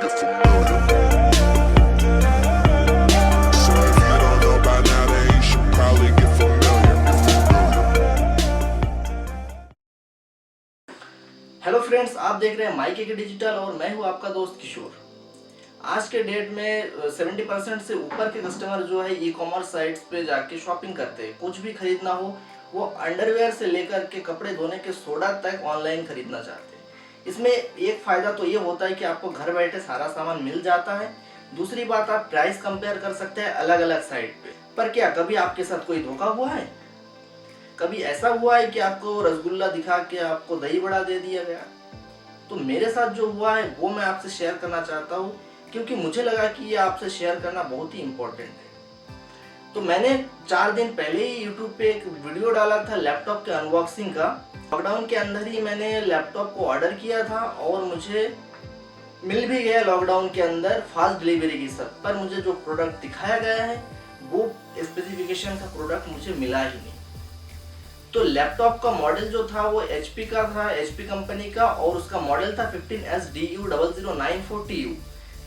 get familiar. So if you don't know by now, then you should probably get familiar. Hello friends, आप देख रहे हैं माइके के डिजिटल और मैं हूं आपका दोस्त किशोर। आज के डेट में 70% से ऊपर के कस्टमर जो है ई कॉमर्स साइट्स पे जाके शॉपिंग करते हैं। कुछ भी खरीदना हो, वो अंडरवेयर से लेकर के कपड़े धोने के सोडा तक ऑनलाइन खरीदना चाहते हैं। इसमें एक फ़ायदा तो ये होता है कि आपको घर बैठे सारा सामान मिल जाता है। दूसरी बात, आप प्राइस कंपेयर कर सकते हैं अलग अलग साइट पे। पर क्या कभी आपके साथ कोई धोखा हुआ है? कभी ऐसा हुआ है कि आपको रसगुल्ला दिखा के आपको दही बड़ा दे दिया गया? तो मेरे साथ जो हुआ है वो मैं आपसे शेयर करना चाहता हूँ, क्योंकि मुझे लगा कि ये आपसे शेयर करना बहुत ही इम्पोर्टेंट है। तो मैंने 4 दिन पहले ही यूट्यूब पे एक वीडियो डाला था लैपटॉप के अनबॉक्सिंग का। लॉकडाउन के अंदर ही मैंने लैपटॉप को ऑर्डर किया था और मुझे मिल भी गया लॉकडाउन के अंदर फास्ट डिलीवरी के साथ। पर मुझे जो प्रोडक्ट दिखाया गया है वो स्पेसिफिकेशन का प्रोडक्ट मुझे मिला ही नहीं। तो लैपटॉप का मॉडल जो था वो HP का था, HP कंपनी का, और उसका मॉडल था 15SDU00940U।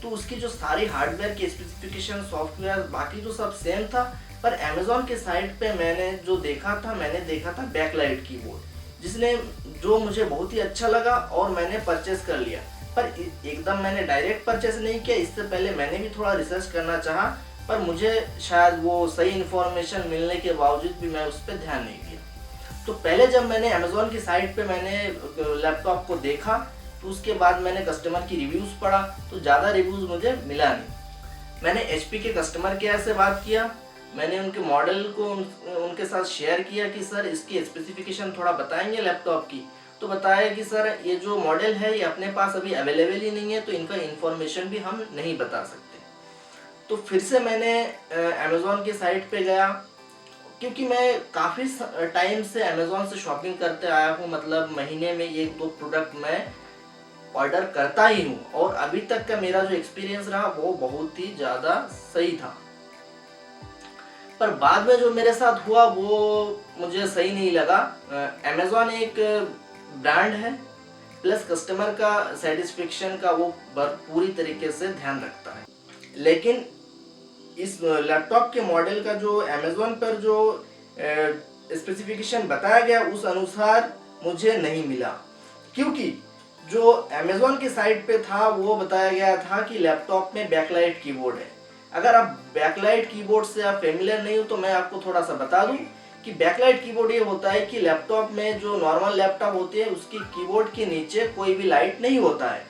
तो उसकी जो सारी हार्डवेयर की स्पेसिफिकेशन, सॉफ्टवेयर, बाकी जो सब सेम था। पर अमेज़ॉन के साइट पे मैंने देखा था बैकलाइट कीबोर्ड, जिसने जो मुझे बहुत ही अच्छा लगा और मैंने परचेस कर लिया। पर एकदम मैंने डायरेक्ट परचेस नहीं किया, इससे पहले मैंने भी थोड़ा रिसर्च करना चाहा, पर मुझे शायद वो सही इन्फॉर्मेशन मिलने के बावजूद भी मैं उस पर ध्यान नहीं दिया। तो पहले जब मैंने अमेज़ॉन की साइट पे मैंने लैपटॉप को देखा, तो उसके बाद मैंने कस्टमर की रिव्यूज़ पढ़ा, तो ज़्यादा रिव्यूज़ मुझे मिला नहीं। मैंने HP के कस्टमर केयर से बात किया, मैंने उनके मॉडल को उनके साथ शेयर किया कि सर इसकी स्पेसिफिकेशन थोड़ा बताएंगे लैपटॉप की। तो बताया कि सर ये जो मॉडल है ये अपने पास अभी अवेलेबल ही नहीं है, तो इनका इन्फॉर्मेशन भी हम नहीं बता सकते। तो फिर से मैंने अमेज़ॉन की साइट पे गया, क्योंकि मैं काफ़ी टाइम से अमेज़ॉन से शॉपिंग करते आया हूँ। मतलब महीने में 1-2 प्रोडक्ट मैं ऑर्डर करता ही हूँ, और अभी तक का मेरा जो एक्सपीरियंस रहा वो बहुत ही ज़्यादा सही था। पर बाद में जो मेरे साथ हुआ वो मुझे सही नहीं लगा। अमेज़ॉन एक ब्रांड है, प्लस कस्टमर का सेटिस्फेक्शन का वो पूरी तरीके से ध्यान रखता है। लेकिन इस लैपटॉप के मॉडल का जो अमेज़ॉन पर जो स्पेसिफिकेशन बताया गया उस अनुसार मुझे नहीं मिला, क्योंकि जो अमेज़ॉन की साइट पे था वो बताया गया था कि लैपटॉप में बैकलाइट कीबोर्ड है। अगर आप बैकलाइट कीबोर्ड से आप फेमिलियर नहीं हो तो मैं आपको थोड़ा सा बता दूं कि बैकलाइट कीबोर्ड ये होता है कि लैपटॉप में जो नॉर्मल लैपटॉप होते हैं उसकी कीबोर्ड के नीचे कोई भी लाइट नहीं होता है।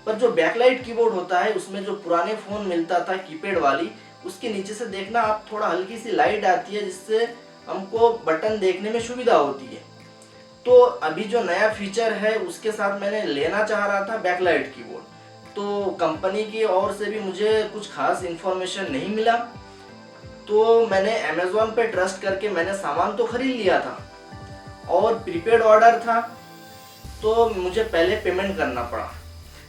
पर जो बैकलाइट कीबोर्ड होता है उसमें जो पुराने फ़ोन मिलता था कीपैड वाली, उसके नीचे से देखना आप थोड़ा हल्की सी लाइट आती है, जिससे हमको बटन देखने में सुविधा होती है। तो अभी जो नया फीचर है उसके साथ मैंने लेना चाह रहा था बैकलाइट कीबोर्ड, तो कंपनी की ओर से भी मुझे कुछ खास इन्फॉर्मेशन नहीं मिला। तो मैंने अमेज़ॉन पे ट्रस्ट करके मैंने सामान तो खरीद लिया था, और प्रीपेड ऑर्डर था, तो मुझे पहले पेमेंट करना पड़ा।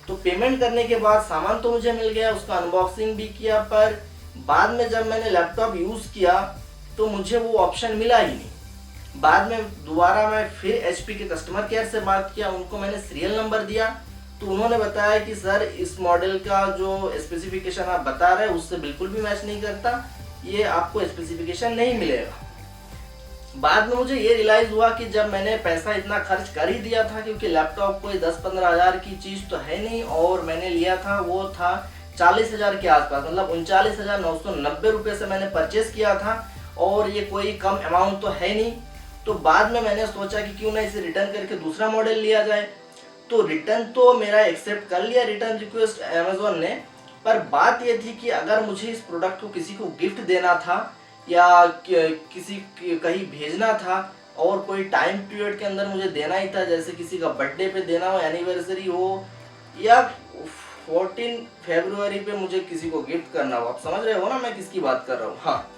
तो पेमेंट करने के बाद सामान तो मुझे मिल गया, उसका अनबॉक्सिंग भी किया, पर बाद में जब मैंने लैपटॉप यूज़ किया तो मुझे वो ऑप्शन मिला ही नहीं। बाद में दोबारा मैं फिर HP के कस्टमर केयर से बात किया, उनको मैंने सीरियल नंबर दिया, तो उन्होंने बताया कि सर इस मॉडल का जो स्पेसिफिकेशन आप बता रहे हैं उससे बिल्कुल भी मैच नहीं करता, ये आपको स्पेसिफिकेशन नहीं मिलेगा। बाद में मुझे ये रियलाइज़ हुआ कि जब मैंने पैसा इतना खर्च कर ही दिया था, क्योंकि लैपटॉप कोई 10-15 हज़ार की चीज़ तो है नहीं, और मैंने लिया था वो था 40,000 के आसपास, मतलब 39,990 रुपये से मैंने परचेस किया था, और ये कोई कम अमाउंट तो है नहीं। तो बाद में मैंने सोचा कि क्यों ना इसे रिटर्न करके दूसरा मॉडल लिया जाए। तो रिटर्न तो मेरा एक्सेप्ट कर लिया, रिटर्न रिक्वेस्ट अमेज़ॉन ने। पर बात ये थी कि अगर मुझे इस प्रोडक्ट को किसी को गिफ्ट देना था या किसी कहीं भेजना था, और कोई टाइम पीरियड के अंदर मुझे देना ही था, जैसे किसी का बर्थडे पे देना हो, एनिवर्सरी हो, या 14 फरवरी पे मुझे किसी को गिफ्ट करना हो, आप समझ रहे हो ना मैं किसकी बात कर रहा हूँ। हाँ,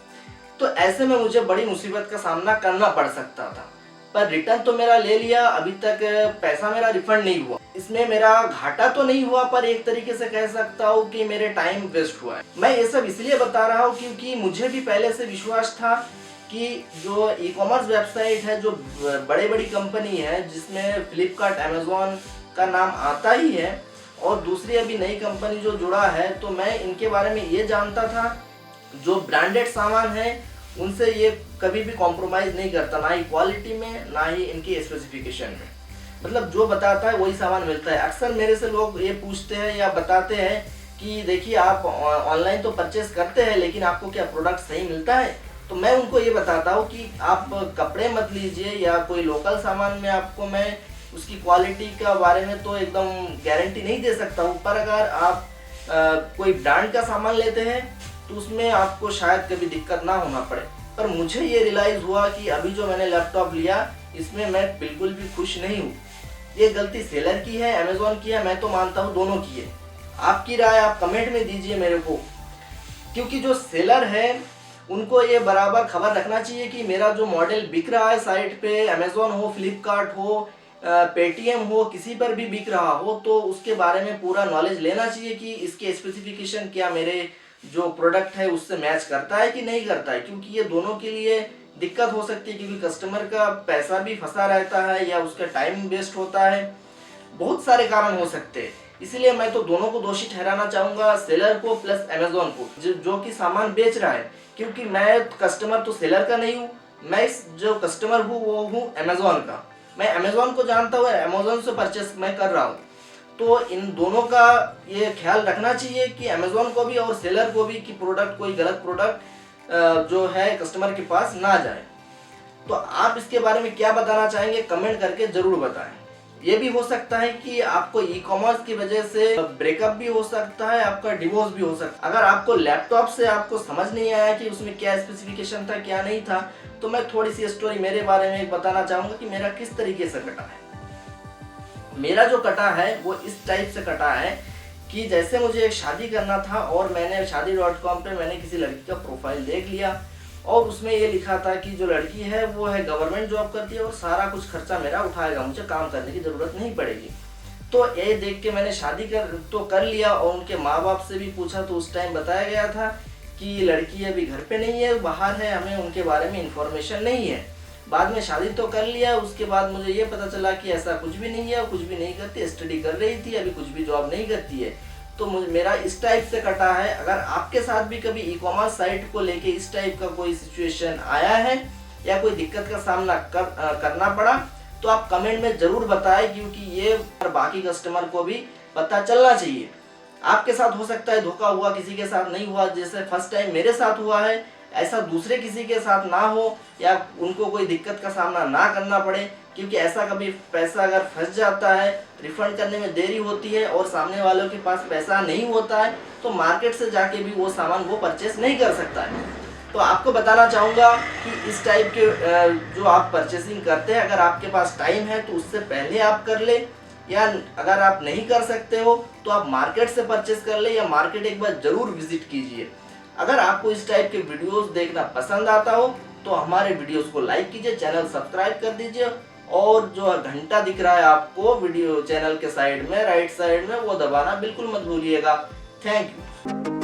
तो ऐसे में मुझे बड़ी मुसीबत का सामना करना पड़ सकता था। पर रिटर्न तो मेरा ले लिया, अभी तक पैसा मेरा रिफंड नहीं हुआ। इसमें मेरा घाटा तो नहीं हुआ, पर एक तरीके से कह सकता हूँ कि मेरे टाइम वेस्ट हुआ है। मैं ये सब इसलिए बता रहा हूँ क्योंकि मुझे भी पहले से विश्वास था कि जो ई कॉमर्स वेबसाइट है, जो बड़ी कंपनी है जिसमें फ्लिपकार्ट, अमेज़ॉन का नाम आता ही है, और दूसरी अभी नई कंपनी जो जुड़ा है, तो मैं इनके बारे में ये जानता था, जो ब्रांडेड सामान है उनसे ये कभी भी कॉम्प्रोमाइज़ नहीं करता, ना ही क्वालिटी में ना ही इनकी स्पेसिफिकेशन में। मतलब जो बताता है वही सामान मिलता है। अक्सर मेरे से लोग ये पूछते हैं या बताते हैं कि देखिए आप ऑनलाइन तो परचेस करते हैं, लेकिन आपको क्या प्रोडक्ट सही मिलता है? तो मैं उनको ये बताता हूँ कि आप कपड़े मत लीजिए या कोई लोकल सामान में आपको मैं उसकी क्वालिटी का बारे में तो एकदम गारंटी नहीं दे सकता हूँ, पर अगर आप कोई ब्रांड का सामान लेते हैं तो उसमें आपको शायद कभी दिक्कत ना होना पड़े। पर मुझे ये रियलाइज़ हुआ कि अभी जो मैंने लैपटॉप लिया इसमें मैं बिल्कुल भी खुश नहीं हूँ। ये गलती सेलर की है, अमेज़ॉन की है, मैं तो मानता हूँ दोनों की है। आपकी राय आप कमेंट में दीजिए मेरे को, क्योंकि जो सेलर है उनको ये बराबर खबर रखना चाहिए कि मेरा जो मॉडल बिक रहा है साइट पे, अमेज़ॉन हो, फ्लिपकार्ट हो, पेटीएम हो, किसी पर भी बिक रहा हो, तो उसके बारे में पूरा नॉलेज लेना चाहिए कि इसके स्पेसिफिकेशन क्या मेरे जो प्रोडक्ट है उससे मैच करता है कि नहीं करता है। क्योंकि ये दोनों के लिए दिक्कत हो सकती है, क्योंकि कस्टमर का पैसा भी फंसा रहता है या उसका टाइम वेस्ट होता है, बहुत सारे कारण हो सकते हैं। इसलिए मैं तो दोनों को दोषी ठहराना चाहूँगा, सेलर को प्लस अमेज़ॉन को, जो कि सामान बेच रहा है। क्योंकि मैं कस्टमर तो सेलर का नहीं हूँ, मैं जो कस्टमर हूँ वो हूँ अमेज़ॉन का। मैं अमेज़ॉन को जानता हूँ, अमेज़ॉन से परचेस मैं कर रहा हूँ। तो इन दोनों का ये ख्याल रखना चाहिए कि अमेज़ॉन को भी और सेलर को भी कि प्रोडक्ट कोई गलत प्रोडक्ट जो है कस्टमर के पास ना जाए। तो आप इसके बारे में क्या बताना चाहेंगे, कमेंट करके ज़रूर बताएं। ये भी हो सकता है कि आपको ई कॉमर्स की वजह से ब्रेकअप भी हो सकता है, आपका डिवोर्स भी हो सकता है। अगर आपको लैपटॉप से आपको समझ नहीं आया कि उसमें क्या स्पेसिफिकेशन था क्या नहीं था, तो मैं थोड़ी सी स्टोरी मेरे बारे में बताना चाहूँगा कि मेरा किस तरीके से कटा है। मेरा जो कटा है वो इस टाइप से कटा है कि जैसे मुझे एक शादी करना था और मैंने shaadi.com पे मैंने किसी लड़की का प्रोफाइल देख लिया और उसमें ये लिखा था कि जो लड़की है वो है गवर्नमेंट जॉब करती है और सारा कुछ खर्चा मेरा उठाएगा, मुझे काम करने की ज़रूरत नहीं पड़ेगी। तो ये देख के मैंने शादी कर लिया और उनके माँ बाप से भी पूछा तो उस टाइम बताया गया था कि लड़की अभी घर पे नहीं है, बाहर है, हमें उनके बारे में इंफॉर्मेशन नहीं है। बाद में शादी तो कर लिया, उसके बाद मुझे ये पता चला कि ऐसा कुछ भी नहीं है, कुछ भी नहीं करती, स्टडी कर रही थी, अभी कुछ भी जॉब नहीं करती है। तो मेरा इस टाइप से कटा है। अगर आपके साथ भी कभी ई कॉमर्स साइट को लेके इस टाइप का कोई सिचुएशन आया है या कोई दिक्कत का सामना करना पड़ा तो आप कमेंट में ज़रूर बताएं, क्योंकि ये बाकी कस्टमर को भी पता चलना चाहिए। आपके साथ हो सकता है धोखा हुआ, किसी के साथ नहीं हुआ, जैसे फर्स्ट टाइम मेरे साथ हुआ है ऐसा दूसरे किसी के साथ ना हो या उनको कोई दिक्कत का सामना ना करना पड़े। क्योंकि ऐसा कभी पैसा अगर फंस जाता है, रिफंड करने में देरी होती है और सामने वालों के पास पैसा नहीं होता है, तो मार्केट से जाके भी वो सामान वो परचेस नहीं कर सकता है। तो आपको बताना चाहूँगा कि इस टाइप के जो आप परचेसिंग करते हैं, अगर आपके पास टाइम है तो उससे पहले आप कर ले, या अगर आप नहीं कर सकते हो तो आप मार्केट से परचेस कर ले या मार्केट एक बार ज़रूर विजिट कीजिए। अगर आपको इस टाइप के वीडियोस देखना पसंद आता हो तो हमारे वीडियोस को लाइक कीजिए, चैनल सब्सक्राइब कर दीजिए और जो घंटा दिख रहा है आपको वीडियो चैनल के साइड में, राइट साइड में, वो दबाना बिल्कुल मत भूलिएगा। Thank you.